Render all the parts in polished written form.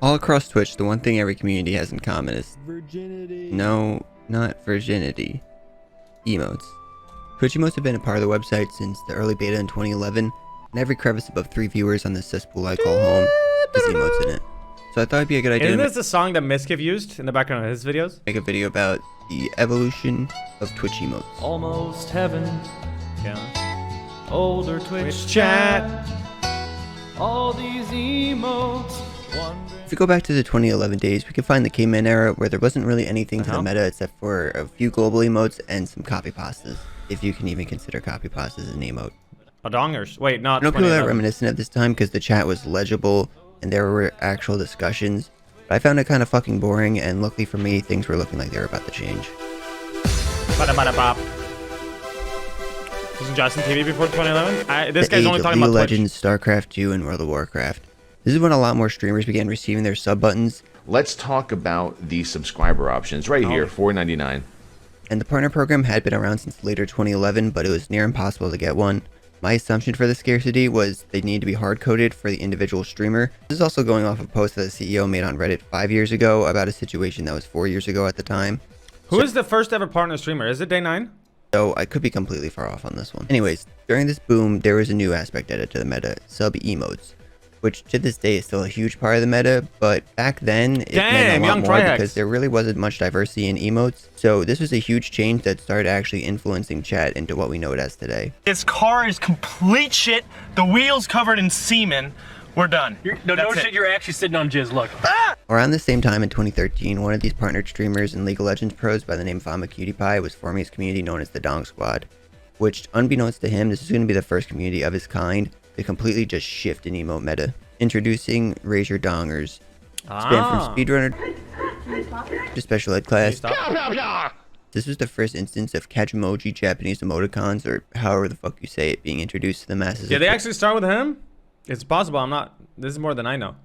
All across Twitch, the one thing every community has in common is Virginity. no, not virginity. Emotes. Twitch emotes have been a part of the website since the early beta in 2011, and every crevice above 3 viewers on the cesspool I call home has emotes in it. So I thought it'd be a good idea Isn't to this the song that Miskiv used in the background of his videos? make a video about the evolution of Twitch emotes. Almost heaven. Yeah. Older Twitch chat. All these emotes. If we go back to the 2011 days, we can find the caveman era where there wasn't really anything to the Uh-huh. meta except for a few global emotes and some copy pastas, if you can even consider copy pastas an emote. Dongers. Wait, not I don't feel that 2011. reminiscent of this time because the chat was legible and there were actual discussions, but I found it kind of fucking boring, and luckily for me, things were looking like they were about to change. Bada bada bop. Wasn't Justin TV before 2011? This The guy's age only of talking League of about Twitch. Legends, StarCraft 2, and World of Warcraft. This is when a lot more streamers began receiving their sub buttons, Let's talk about the subscriber options right here, $4.99. and the partner program had been around since later 2011, but it was near impossible to get one. My assumption for the scarcity was they need to be hard-coded for the individual streamer. This is also going off a post that the CEO made on Reddit 5 years ago about a situation that was 4 years ago at the time. Who is the first ever partner streamer? Is it Day 9? So I could be completely far off on this one. Anyways, during this boom, there was a new aspect added to the meta, sub emotes, which to this day is still a huge part of the meta, but back then it Damn, meant a lot young more Trihex. because there really wasn't much diversity in emotes. So this was a huge change that started actually influencing chat into what we know it as today. This car is complete shit. The wheels covered in semen. We're done. No shit, you're actually sitting on jizz. Look. Around the same time in 2013, one of these partnered streamers and League of Legends pros by the name Fama Cutie was forming his community known as the Dong Squad, which, unbeknownst to him, this is going to be the first community of his kind to completely just shift an emote meta. Introducing Raise Your Dongers. Span from speedrunner to special ed class. This was the first instance of catch emoji Japanese emoticons, or however the fuck you say it, being introduced to the masses. Did they actually start with him? It's possible. I'm not. This is more than I know.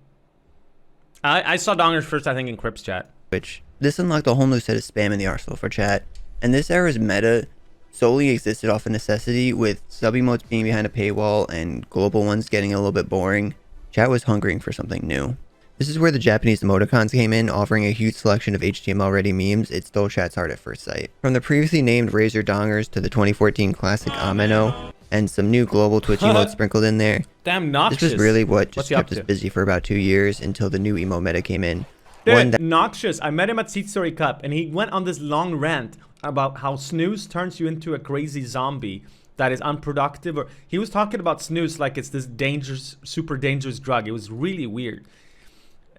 I saw Dongers first, I think, in Crips chat. Which this unlocked a whole new set of spam in the arsenal for chat, and this era's meta solely existed off of necessity, with sub emotes being behind a paywall and global ones getting a little bit boring. Chat was hungering for something new. This is where the Japanese emoticons came in, offering a huge selection of HTML-ready memes. It stole chat's heart at first sight. From the previously named Razor Dongers to the 2014 classic Ameno, and some new global Twitch emotes sprinkled in there. Damn, Noxious. This was really what just What's he up kept us to? busy for about 2 years until the new emo meta came in. Dude, One that Noxious. I met him at Seed Story Cup, and he went on this long rant about how snooze turns you into a crazy zombie that is unproductive. Or he was talking about snooze like it's this dangerous, super dangerous drug. It was really weird.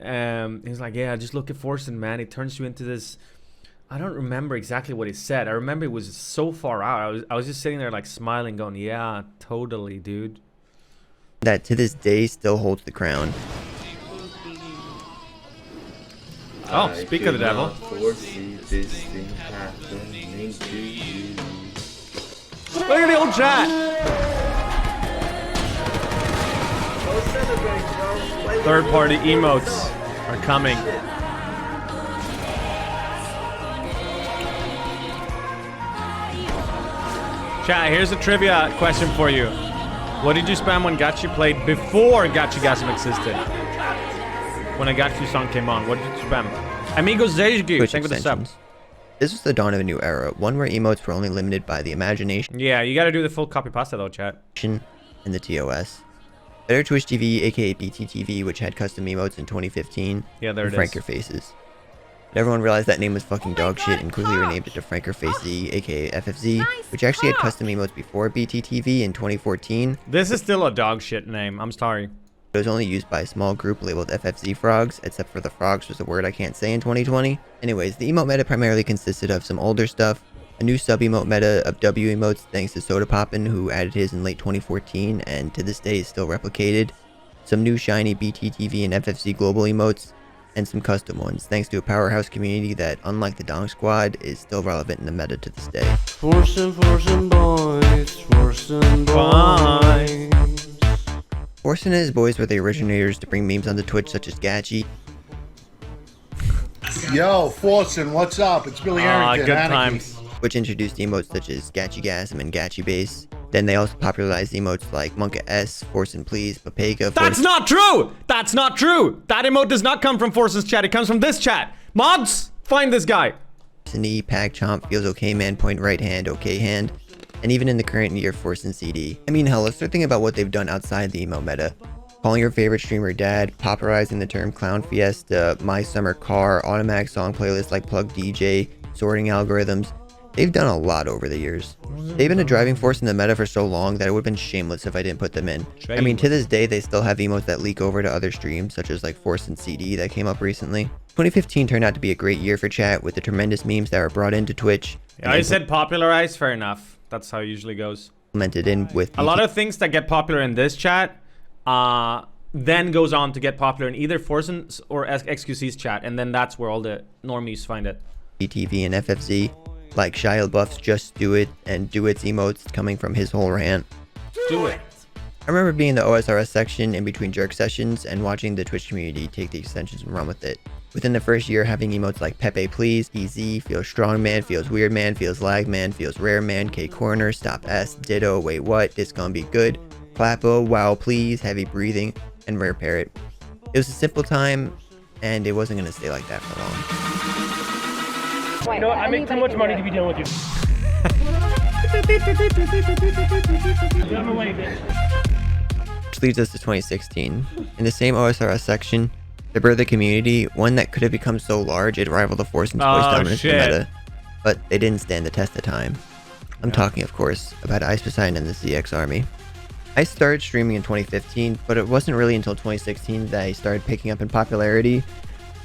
He was like, yeah, just look at Forsen, man. It turns you into this. I don't remember exactly what he said. I remember it was so far out. I was just sitting there like smiling, going, yeah, totally, dude. that to this day still holds the crown. Oh, speak of the devil. Look at the old chat. Third-party emotes are coming. Chat, here's a trivia question for you. What did you spam when Gachi played before Gachi Gasm existed? When a Gachi song came on, what did you spam? Amigos Zejgu, Twitch thank you for the sub. extensions. This was the dawn of a new era, one where emotes were only limited by the imagination Yeah, you gotta do the full copy pasta though, chat. and the TOS. Better Twitch TV, aka BTTV, which had custom emotes in 2015, Yeah, there and it Frank is. Your Faces. But everyone realized that name was fucking dog shit and quickly renamed it to Frank Your Face Z, aka FFZ, which actually had custom emotes before BTTV in 2014. This is still a dog shit name. I'm sorry. It was only used by a small group labeled FFZ frogs, except for the frogs was a word I can't say in 2020. Anyways, the emote meta primarily consisted of some older stuff, a new sub-emote meta of W emotes thanks to Soda Poppin', who added his in late 2014 and to this day is still replicated, some new shiny BTTV and FFZ global emotes, and some custom ones thanks to a powerhouse community that, unlike the Dong Squad, is still relevant in the meta to this day. Forsen boys. Forsen boys. Forsen and his boys were the originators to bring memes onto Twitch such as Gachi, Yo, Forsen, what's up? It's Billy Ah, Arrington. good Anarchy. times. which introduced emotes such as Gachi Gasm and Gachi Base, Then they also popularized emotes like Monka S, Force and Please, Papega. That's not true! That's not true! That emote does not come from Force's chat, it comes from this chat. Mods, find this guy. Knee, Pack Chomp, Feels Okay Man, Point Right Hand, Okay Hand, and even in the current year, Force and CD. I mean, hell, let's start thinking about what they've done outside the emo meta. Calling your favorite streamer dad, popularizing the term Clown Fiesta, My Summer Car, automatic song playlists like Plug DJ, sorting algorithms. They've done a lot over the years. They've been a driving force in the meta for so long that it would have been shameless if I didn't put them in. I mean, to this day, they still have emotes that leak over to other streams, such as like Force and CD that came up recently. 2015 turned out to be a great year for chat with the tremendous memes that were brought into Twitch. Yeah, I said popularized, fair enough. That's how it usually goes. Implemented in with a lot of things that get popular in this chat then goes on to get popular in either Forsen's or XQC's chat, and then that's where all the normies find it. BTV and FFC, like Shia LaBeouf's Just Do It and Do It's emotes coming from his whole rant. Do it. I remember being in the OSRS section in between jerk sessions and watching the Twitch community take the extensions and run with it. Within the first year, having emotes like Pepe Please, EZ, Feels Strong Man, Feels Weird Man, Feels Lag Man, Feels Rare Man, K Corner, Stop S, Ditto, Wait What, This Gonna Be Good, Clappo, Wow Please, Heavy Breathing, and Rare Parrot. It was a simple time, and it wasn't gonna stay like that for long. You know what? I make too much money to be dealing with you. Which leads us to 2016. In the same OSRS section, the birther community, one that could have become so large it rivaled the Force and voice dominance in the meta, but they didn't stand the test of time. I'm talking, of course, about Ice Poseidon and the ZX Army. I started streaming in 2015, but it wasn't really until 2016 that I started picking up in popularity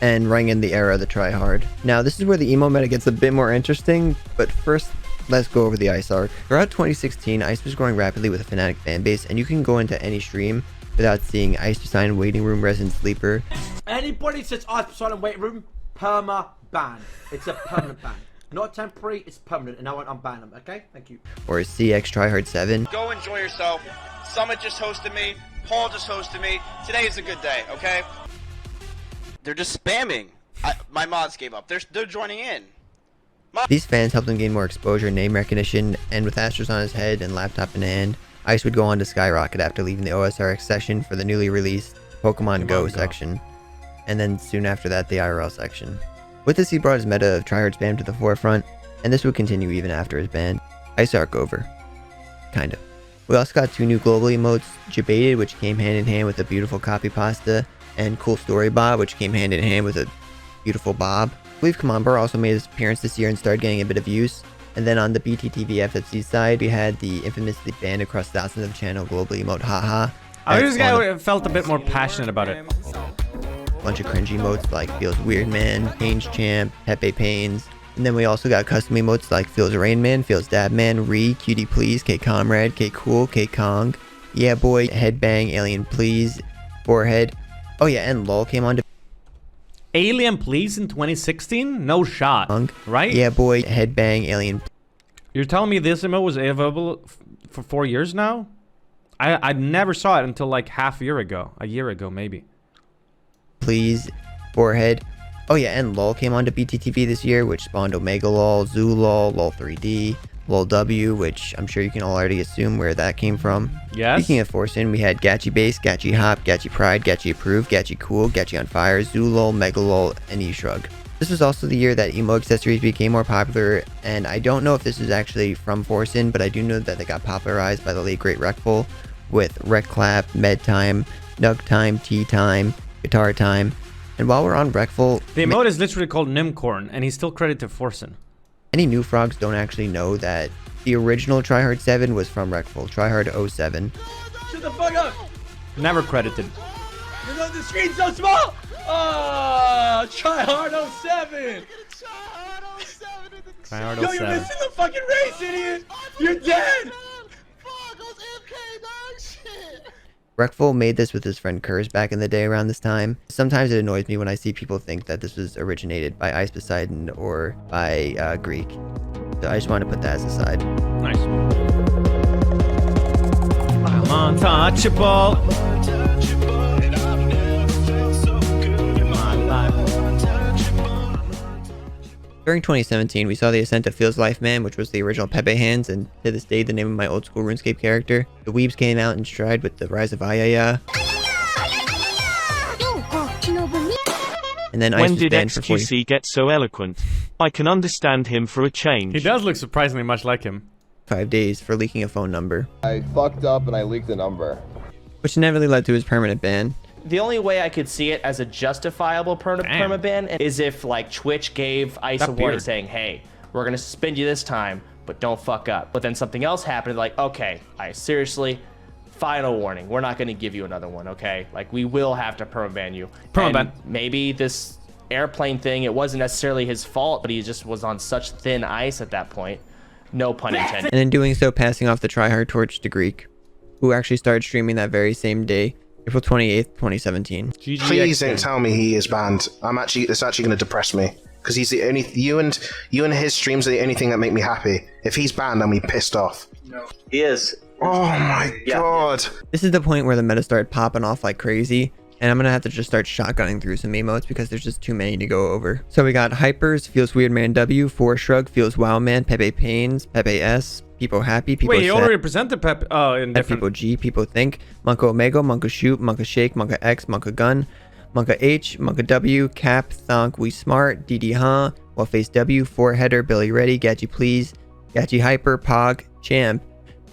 and rang in the era of the tryhard. Now, this is where the emo meta gets a bit more interesting, but first, let's go over the Ice arc. Throughout 2016, Ice was growing rapidly with a Fnatic fanbase, and you can go into any stream without seeing Ice Poseidon Waiting Room Resident Sleeper. Anybody says Ice Poseidon Waiting Room, perma ban. It's a permanent ban. Not temporary, it's permanent, and I won't unban them, okay? Thank you. Or CX Tryhard 7. Go enjoy yourself. Summit just hosted me. Paul just hosted me. Today is a good day, okay? They're just spamming. My mods gave up. They're joining in. These fans helped him gain more exposure, name recognition, and with Astros on his head and laptop in hand, Ice would go on to skyrocket after leaving the OSRX session for the newly released Pokemon Go section, and then soon after that the IRL section. With this, he brought his meta of tryhard spam to the forefront, and this would continue even after his ban. Ice arc over. Kinda. We also got two new global emotes, Jebaited, which came hand in hand with a beautiful copy pasta, and Cool Story Bob, which came hand in hand with a beautiful bob. I believe Kamambar also made his appearance this year and started getting a bit of use. And then on the BTTV FFC side, we had the infamously banned across thousands of channel global emote Haha. I just felt a bit more passionate about it. Bunch of cringy emotes like Feels Weird Man, Pains Champ, Pepe Pains. And then we also got custom emotes like Feels Rain Man, Feels Dab Man, Re, Cutie Please, K Comrade, K Cool, K Kong, Yeah Boy, Headbang, Alien Please, Forehead. Oh yeah, and LOL came on to Alien Please in 2016? No shot, right? Yeah Boy, Headbang, Alien. You're telling me this emote was available for 4 years now? I never saw it until like half a year ago maybe. Please, Forehead. Oh yeah, and LOL came on to BTTV this year, which spawned Omega LOL, Zoo LOL, LOL 3D, LOL W, which I'm sure you can all already assume where that came from. Yes. Speaking of Forcing, we had Gachi Base, Gachi Hop, Gachi Pride, Gachi Approve, Gachi Cool, Gachi On Fire, Zoo LOL, Mega LOL, and E-Shrug. This was also the year that emo accessories became more popular, and I don't know if this is actually from Forcing, but I do know that they got popularized by the late great Recful with Rec Clap, Med Time, Nug Time, Tea Time, Guitar Time. And while we're on Recful, the emote is literally called Nimcorn, and he's still credited to Forcing. Many new frogs don't actually know that the original Tryhard 7 was from Recful, Tryhard 07. Shut the fuck up! Never credited. The screen's so small! Oh, Tryhard 07! Tryhard 07. Yo, you're missing the fucking race, idiot! You're dead! Recful made this with his friend Kurz back in the day around this time. Sometimes it annoys me when I see people think that this was originated by Ice Poseidon or by Greek. So I just want to put that as a side. Nice. I'm untouchable. During 2017, we saw the ascent of Feels Life Man, which was the original Pepe Hands, and to this day, the name of my old school RuneScape character. The Weebs came out in stride with the rise of Ayaya. And then Ice When was did banned for 40. XQC get so eloquent? I can understand him for a change. He does look surprisingly much like him. 5 days for leaking a phone number, I fucked up and I leaked the number. which never led to his permanent ban. The only way I could see it as a justifiable permaban is if like Twitch gave Ice a warning saying, hey, we're gonna suspend you this time, but don't fuck up. But then something else happened, like, okay, Ice, seriously, final warning, we're not gonna give you another one, okay? Like, we will have to permaban you. And maybe this airplane thing, it wasn't necessarily his fault, but he just was on such thin ice at that point. No pun intended. And in doing so, passing off the tryhard torch to Greek, who actually started streaming that very same day, April 28th, 2017. Please don't tell me he is banned. It's actually going to depress me. Because he's the only, you and his streams are the only thing that make me happy. If he's banned, I'm pissed off. No. He is. Oh my god. This is the point where the meta started popping off like crazy, and I'm gonna have to just start shotgunning through some emotes because there's just too many to go over. So we got Hypers, Feels Weird Man W, Four Shrug, Feels Wow Man, Pepe Pains, Pepe S, People Happy, People Wait, he Sad, already presented Pepe. Oh, in different... People G, People Think, Monka Omega, Monka Shoot, Monka Shake, Monka X, Monka Gun, Monka H, Monka W, Cap, Thonk, We Smart, DD Huh, Wellface W, Foreheader, Billy Ready, Gachi Please, Gachi Hyper, Pog, Champ,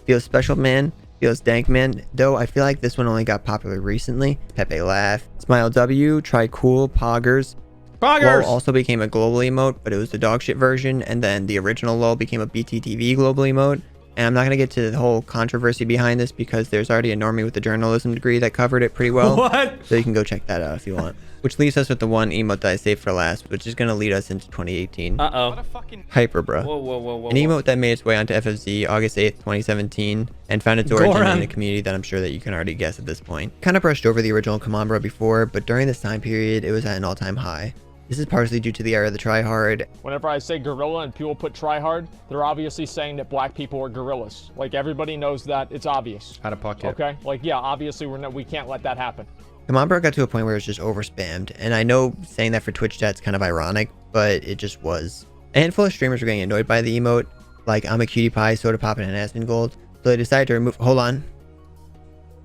Feels Special Man, Feels Dank Man, though I feel like this one only got popular recently. Pepe Laugh, Smile W, Try Cool, Poggers. LOL also became a global emote, but it was the dog shit version, and then the original LOL became a BTTV global emote. And I'm not going to get to the whole controversy behind this because there's already a normie with a journalism degree that covered it pretty well. What? So you can go check that out if you want. Which leaves us with the one emote that I saved for last, which is going to lead us into 2018. Uh-oh. Hyper, bruh. Whoa. An emote that made its way onto FFZ August 8th, 2017, and found its origin in a community that I'm sure that you can already guess at this point. Kind of brushed over the original Come On Bro before, but during this time period, it was at an all-time high. This is partially due to the era of the tryhard. Whenever I say gorilla and people put tryhard, they're obviously saying that black people are gorillas. Like, everybody knows that. It's obvious. Out of pocket. Okay? Like, yeah, obviously we can't let that happen. Come On Bro got to a point where it was just over-spammed, and I know saying that for Twitch chat's kind of ironic, but it just was. A handful of streamers were getting annoyed by the emote, like I'm a Cutie Pie, Soda Poppin', and Aspen Gold, so they decided to remove... Hold on.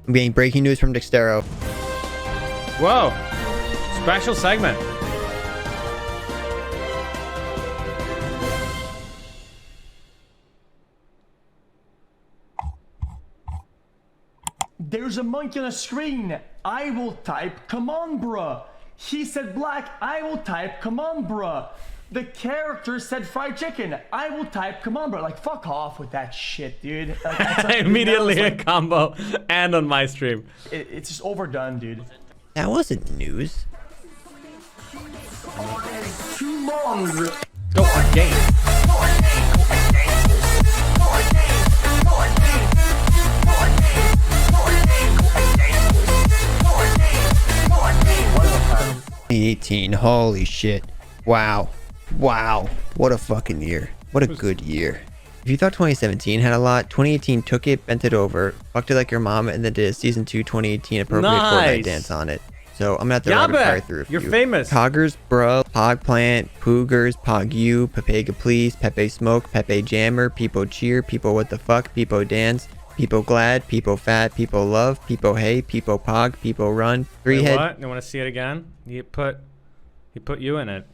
I'm getting breaking news from Dextero. Whoa. Special segment. There's a monkey on a screen. I will type, come on, bruh. He said black. I will type, come on, bruh. The character said fried chicken. I will type, come on, bruh. Like, fuck off with that shit, dude. Like, Immediately a combo and on my stream. It's just overdone, dude. That wasn't news. Come on, bruh. Go on game. Holy shit. Wow. What a fucking year. What a good year. If you thought 2017 had a lot, 2018 took it, bent it over, fucked it like your mom, and then did a season 2 2018 appropriate Fortnite dance on it. So I'm gonna have to rapid fire through a few. You're famous. Poggers, bro, Pog Plant, Poogers, Pog U, Pepega Please, Pepe Smoke, Pepe Jammer, People Cheer, People What the Fuck, People Dance, People Glad, People Fat, People Love, People Hey, People Pog, People Run, Three Head. What? You want to see it again? He put you in it.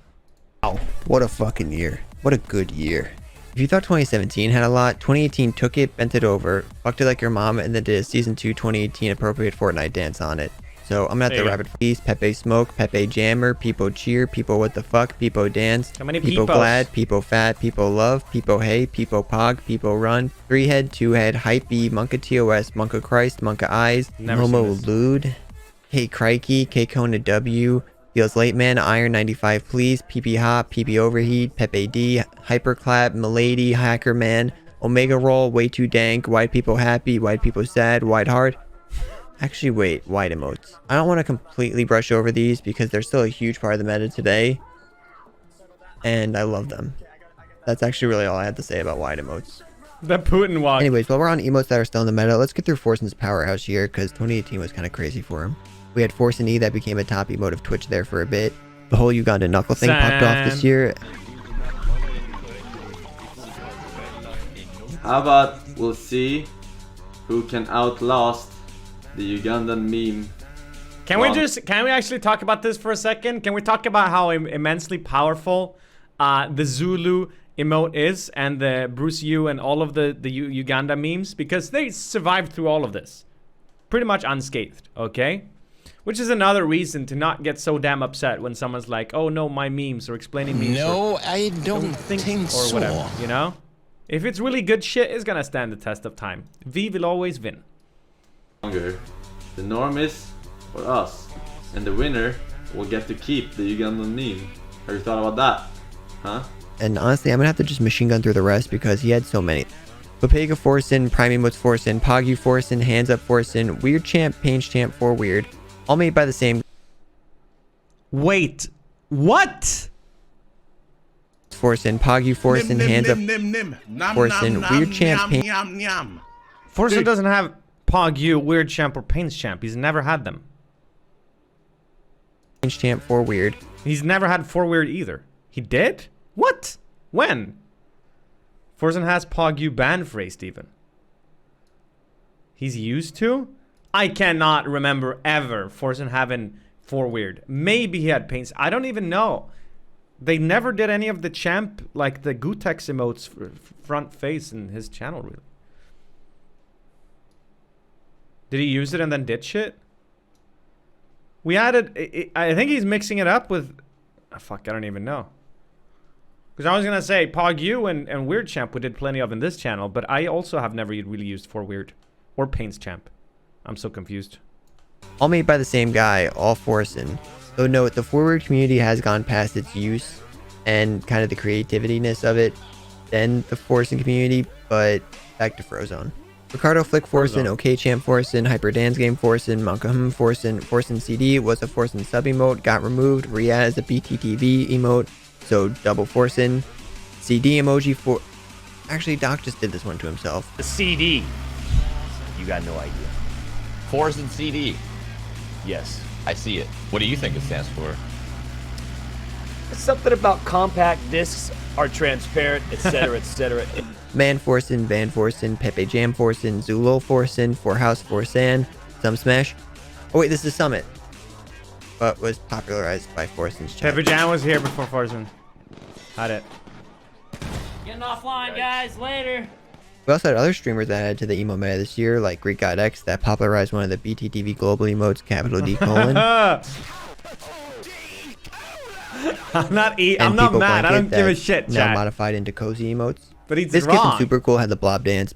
Wow, what a fucking year. What a good year. If you thought 2017 had a lot, 2018 took it, bent it over, fucked it like your mom, and then did a season 2 2018 appropriate Fortnite dance on it. So I'm gonna have to rapid please, Pepe Smoke, Pepe Jammer, People Cheer, People What the Fuck, People Dance, How many People peepos? Glad, People Fat, People Love, People Hey, People Pog, People Run, Three Head, Two Head, Hype B, Monka TOS, Monka Christ, Monka Eyes, Never Homo seen this. Lude, K Crikey, K Kona W, Feels Late Man, Iron 95 Please, PP Hop, PP Overheat, Pepe D, Hyperclap, Milady, Hacker Man, Omega Roll, Way Too Dank, White People Happy, White People Sad, White Heart. Actually, wait, white emotes. I don't want to completely brush over these because they're still a huge part of the meta today. And I love them. That's actually really all I had to say about white emotes. The Putin walk. Anyways, while we're on emotes that are still in the meta, let's get through Forsen's powerhouse year because 2018 was kind of crazy for him. We had Forsen E that became a top emote of Twitch there for a bit. The whole Uganda knuckle thing popped off this year. How about we'll see who can outlast the Ugandan meme? Can we actually talk about this for a second? Can we talk about how immensely powerful the Zulu emote is, and the Bruce Yu and all of the Uganda memes? Because they survived through all of this pretty much unscathed, okay? Which is another reason to not get so damn upset when someone's like, oh no, my memes, or explaining memes. No, I don't think or so. whatever, you know? If it's really good shit, it's gonna stand the test of time. V will always win. The norm is for us, and the winner will get to keep the Ugandan meme. Have you thought about that? Huh? And honestly, I'm gonna have to just machine gun through the rest because he had so many. Papega Forcin, Prime Emotes Forcin, Pogu Forcin, Hands Up Forcin, Weird Champ, Painch Champ for Weird. All made by the same. Wait, what? Forcin, Pogu Forcin, Hands Up Forcin, Weird Champ, Painch. Forcin doesn't have Pogu, Weird Champ, or Painch Champ. He's never had them. Painch Champ for Weird. He's never had 4 Weird either. He did? What? When? Forcin has Pogu banned phrased even. He's used to? I cannot remember ever Forcin having 4 Weird. Maybe he had Paints. I don't even know. They never did any of the champ, like the Gutex emotes front face in his channel, really. Did he use it and then did shit? We added... I think he's mixing it up with... Oh, fuck, I don't even know. Because I was going to say, Pogu and Weird Champ we did plenty of in this channel, but I also have never really used 4 Weird. Or Paints Champ. I'm so confused. All made by the same guy, all Forcin. Though note, the 4 Weird community has gone past its use and kind of the creativiness of it than the Forcin community, but back to Frozone. Ricardo Flick Forcin, OK Champ Forcin, Hyper Dance Game Forcin, Monkahum Forcin, Forcin CD was a Forcin sub emote, got removed, re-added as a BTTV emote, so double Forcin. CD emoji for... Actually, Doc just did this one to himself. The CD. You got no idea. Forcin CD. Yes. I see it. What do you think it stands for? It's something about compact discs are transparent, etc., etc. Man Forcin, Van Forcin, Pepe Jam Forcin, Zulo Forcin, Forehouse Forsan, Some Smash. Oh wait, this is Summit. But was popularized by Forcin's chat. Pepe Jam was here before Forcin. Had it. Getting offline, guys. Later. We also had other streamers that added to the emo meta this year, like Greek God X, that popularized one of the BTTV global emotes, capital D colon. I'm not mad. I don't give a shit, now chat. modified into cozy emotes. But he's this wrong. kid from Super Cool had the blob dance.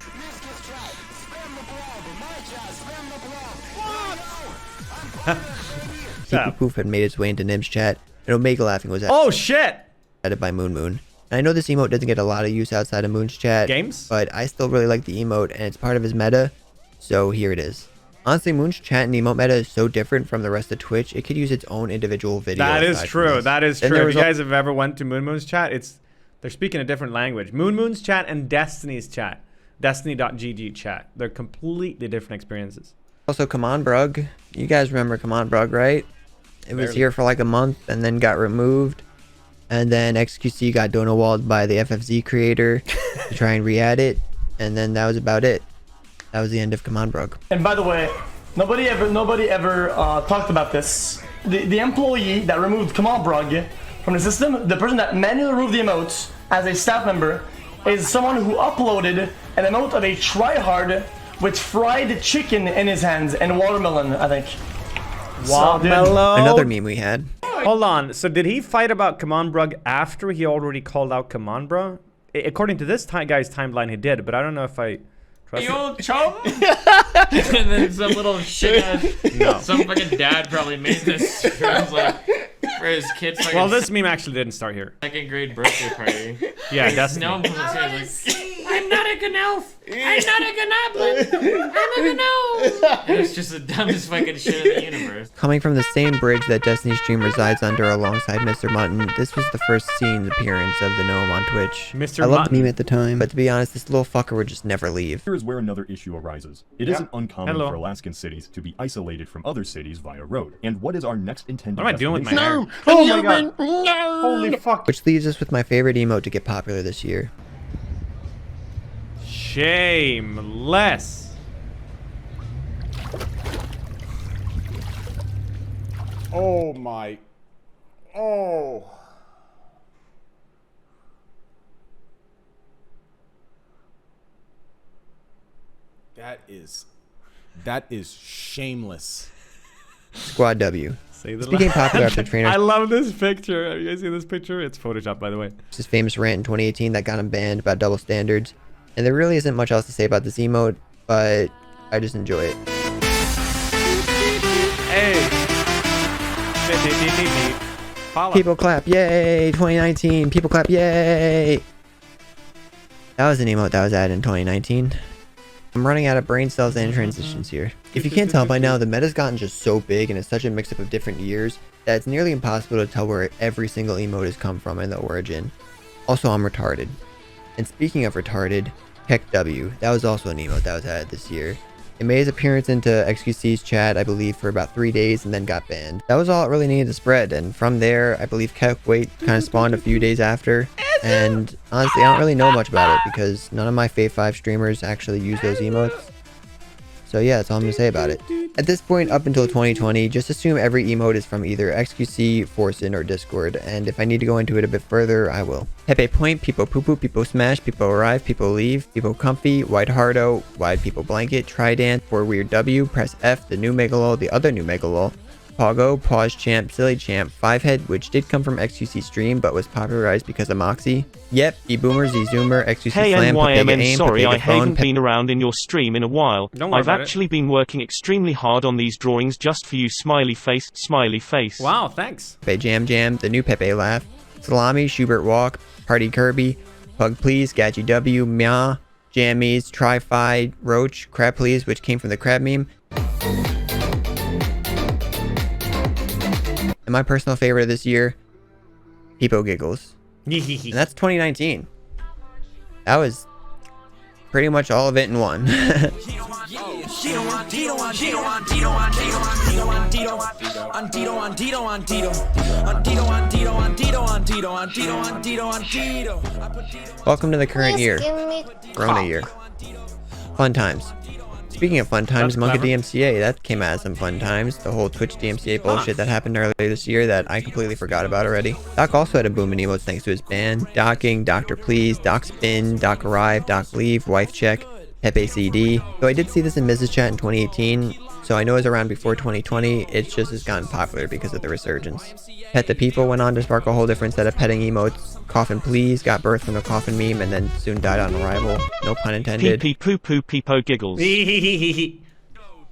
Super Poof had made its way into Nim's chat, and Omega Laughing was oh shit! added by Moon Moon. And I know this emote doesn't get a lot of use outside of Moon's chat, but I still really like the emote, and it's part of his meta, so here it is. Honestly, Moon's chat and emote meta is so different from the rest of Twitch, it could use its own individual video. That is true. That is true. If you guys have ever went to Moon Moon's chat, they're speaking a different language. Moon Moon's chat and Destiny's chat, Destiny.gg chat, they're completely different experiences. Also, Come On Brug. You guys remember Come On Brug, right? It was here for like a month and then got removed. And then XQC got donowalled by the FFZ creator to try and re-add it. And then that was about it. That was the end of Come On Brug. And by the way, nobody ever talked about this. The employee that removed Come On Brug from the system, the person that manually removed the emotes as a staff member, is someone who uploaded an emote of a tryhard with fried chicken in his hands and watermelon, I think. Watermelon. Another meme we had. Hold on. So did he fight about Come On Brug after he already called out Come On Bro? According to this guy's timeline, he did, but I don't know if I trust Hey, it. old chum? And then some little shithead, some fucking dad probably made this for his kid's fucking Well, this meme actually didn't start here. second grade birthday party. Yeah, Destiny. No one was like, I'm not a Gnolf. I'm not a Gnoblin. I'm a Gnome. And it's just the dumbest fucking shit in the universe. Coming from the same bridge that Destiny stream resides under alongside Mr. Mutton, this was the first seen appearance of the gnome on Twitch. Mr. I loved the Mutton. meme at the time, but to be honest, this little fucker would just never leave. Here is where another issue arises. It isn't uncommon for Alaskan cities to be isolated from other cities via road. And what is our next intended What am I doing with my hair? destination? Oh my god. Holy fuck. Which leaves us with my favorite emote to get popular this year. Shameless. Oh my. Oh. That is shameless. Squad W. Say This became popular after trainers. I love this picture. Have you guys seen this picture? It's Photoshop, by the way. His famous rant in 2018 that got him banned about double standards. And there really isn't much else to say about this emote, but I just enjoy it. Hey. People clap, yay! 2019, people clap, yay! That was an emote that was added in 2019. I'm running out of brain cells and transitions here. If you can't tell by now, the meta's gotten just so big and it's such a mix-up of different years that it's nearly impossible to tell where every single emote has come from in the origin. Also, I'm retarded. And speaking of retarded, Heck W, that was also an emote that was added this year. It made its appearance into XQC's chat, I believe, for about 3 days and then got banned. That was all it really needed to spread, and from there, I believe Keck Wait kind of spawned a few days after. And honestly, I don't really know much about it because none of my Fave 5 streamers actually use those emotes. So yeah, that's all I'm going to say about it. At this point, up until 2020, just assume every emote is from either XQC, Forsen, or Discord, and if I need to go into it a bit further, I will. Pepe Point, People Poo Poo, People Smash, People Arrive, People Leave, People Comfy, White Hardo, Wide People Blanket, Trident, For Weird W, Press F, the new Megalol, the other new Megalol, Pogo, Pause Champ, Silly Champ, Fivehead, which did come from XQC stream but was popularized because of Moxie. Yep, E-Boomer, Z-Zoomer, XQC Hey Slam, Papega NymN, Aim, sorry I Papega Phone, haven't been around in your stream in a while. Don't worry I've about actually been working extremely hard on these drawings just for you, smiley face, smiley face. Wow, thanks. Pepe Jam Jam, the new Pepe Laugh, Salami, Schubert Walk, Party Kirby, Pug Please, Gadgy W, Mya, Jammies, Try-Fi, Roach, Crab Please, which came from the crab meme. And my personal favorite of this year, Peepo Giggles. And that's 2019. That was pretty much all of it in one. Welcome to the current year. Corona year. Fun times. Speaking of fun times, Monka DMCA, that came out of some fun times. The whole Twitch DMCA bullshit that happened earlier this year that I completely forgot about already. Doc also had a boom in emotes thanks to his ban. Docking, Dr. Please, Doc Spin, Doc Arrive, Doc Leave, Wife Check, Pepe CD. So I did see this in Mrs. Chat in 2018, so I know it was around before 2020, it's just has gotten popular because of the resurgence. Pet the People went on to spark a whole different set of petting emotes. Coffin Please got birthed from the coffin meme and then soon died on arrival. No pun intended. Pee poo poo peepo giggles.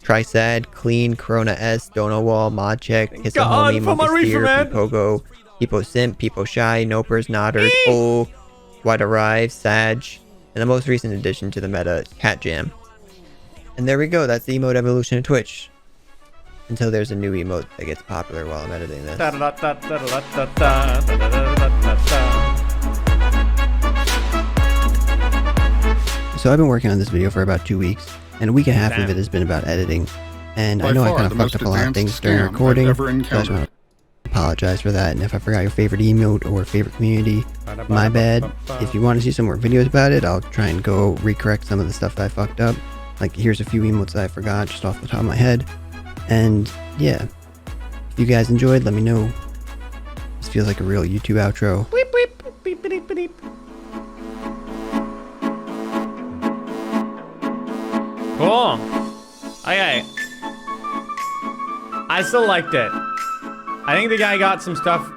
Try Sad, Clean, Corona S, Dono Wall, Mod Check, Kiss a Homie, Monkey Steer, Peepogo, Peepo Simp, Peepo Shy, Nopers, Nodders, Oh, White Arrive, Sag, and the most recent addition to the meta, Cat Jam. And there we go, that's the emote evolution of Twitch. Until there's a new emote that gets popular while I'm editing this. So I've been working on this video for about 2 weeks, and a week and a half of it has been about editing. And I know I kind of fucked up a lot of things during recording, so I just want to apologize for that. And if I forgot your favorite emote or favorite community, my bad. If you want to see some more videos about it, I'll try and go recorrect some of the stuff that I fucked up. Like, here's a few emotes that I forgot just off the top of my head. And yeah, if you guys enjoyed, let me know. This feels like a real YouTube outro. Beep, beep, beep, beep, beep. Cool. Okay. I still liked it. I think the guy got some stuff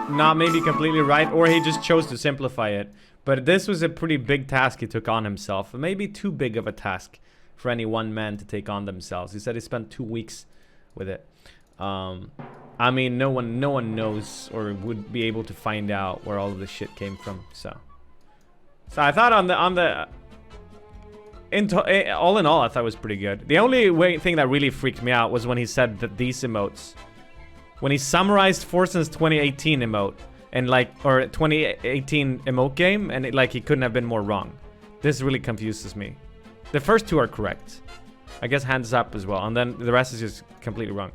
not maybe completely right, or he just chose to simplify it. But this was a pretty big task he took on himself. Maybe too big of a task for any one man to take on themselves. He said he spent 2 weeks with it. I mean, no one knows or would be able to find out where all of this shit came from. So I thought all in all, I thought it was pretty good. The only thing that really freaked me out was when he said that these emotes, when he summarized Forsen's 2018 emote and or 2018 emote game, and he couldn't have been more wrong. This really confuses me. The first two are correct. I guess hands up as well, and then the rest is just completely wrong.